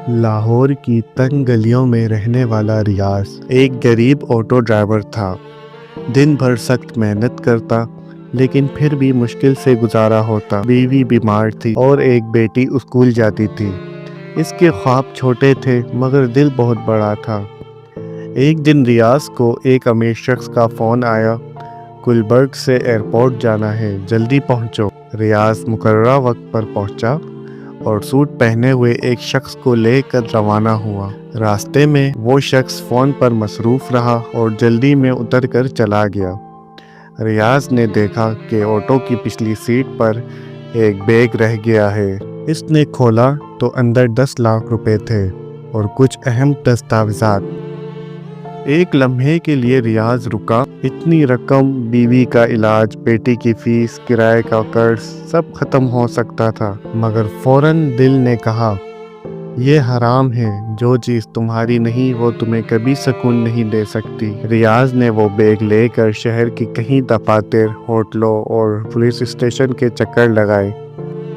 لاہور کی تنگ گلیوں میں رہنے والا ریاض ایک غریب آٹو ڈرائیور تھا۔ دن بھر سخت محنت کرتا لیکن پھر بھی مشکل سے گزارا ہوتا۔ بیوی بیمار تھی اور ایک بیٹی اسکول جاتی تھی۔ اس کے خواب چھوٹے تھے مگر دل بہت بڑا تھا۔ ایک دن ریاض کو ایک امیر شخص کا فون آیا، گلبرگ سے ایئرپورٹ جانا ہے، جلدی پہنچو۔ ریاض مقررہ وقت پر پہنچا اور سوٹ پہنے ہوئے ایک شخص کو لے کر روانہ ہوا۔ راستے میں وہ شخص فون پر مصروف رہا اور جلدی میں اتر کر چلا گیا۔ ریاض نے دیکھا کہ آٹو کی پچھلی سیٹ پر ایک بیگ رہ گیا ہے۔ اس نے کھولا تو اندر 10 لاکھ روپے تھے اور کچھ اہم دستاویزات۔ ایک لمحے کے لیے ریاض رکا۔ اتنی رقم، بیوی کا علاج، بیٹی کی فیس، کرائے کا قرض، سب ختم ہو سکتا تھا، مگر فوراً دل نے کہا یہ حرام ہے، جو چیز تمہاری نہیں وہ تمہیں کبھی سکون نہیں دے سکتی۔ ریاض نے وہ بیگ لے کر شہر کی کئی دفاتر، ہوٹلوں اور پولیس اسٹیشن کے چکر لگائے۔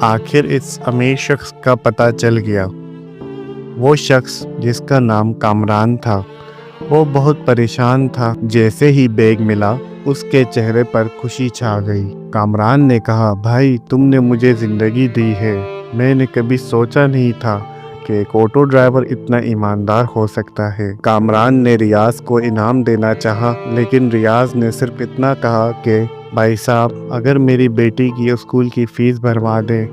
آخر اس امیر شخص کا پتہ چل گیا۔ وہ شخص جس کا نام کامران تھا، وہ بہت پریشان تھا۔ جیسے ہی بیگ ملا اس کے چہرے پر خوشی چھا گئی۔ کامران نے کہا، بھائی تم نے مجھے زندگی دی ہے۔ میں نے کبھی سوچا نہیں تھا کہ ایک آٹو ڈرائیور اتنا ایماندار ہو سکتا ہے۔ کامران نے ریاض کو انعام دینا چاہا لیکن ریاض نے صرف اتنا کہا کہ بھائی صاحب، اگر میری بیٹی کی اسکول کی فیس بھروا دیں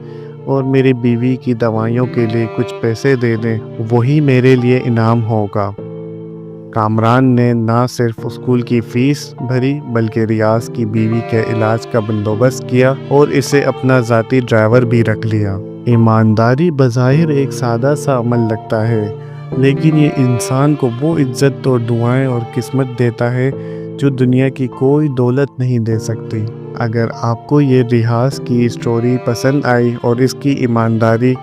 اور میری بیوی کی دوائیوں کے لیے کچھ پیسے دے دیں، وہی میرے لیے انعام ہوگا۔ کامران نے نہ صرف اسکول کی فیس بھری بلکہ ریاض کی بیوی کے علاج کا بندوبست کیا اور اسے اپنا ذاتی ڈرائیور بھی رکھ لیا۔ ایمانداری بظاہر ایک سادہ سا عمل لگتا ہے، لیکن یہ انسان کو وہ عزت اور دعائیں اور قسمت دیتا ہے جو دنیا کی کوئی دولت نہیں دے سکتی۔ اگر آپ کو یہ ریاض کی اسٹوری پسند آئی اور اس کی ایمانداری،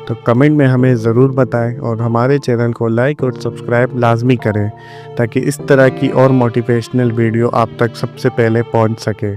تو کمنٹ میں ہمیں ضرور بتائیں اور ہمارے چینل کو لائک اور سبسکرائب لازمی کریں تاکہ اس طرح کی اور موٹیویشنل ویڈیو آپ تک سب سے پہلے پہنچ سکے۔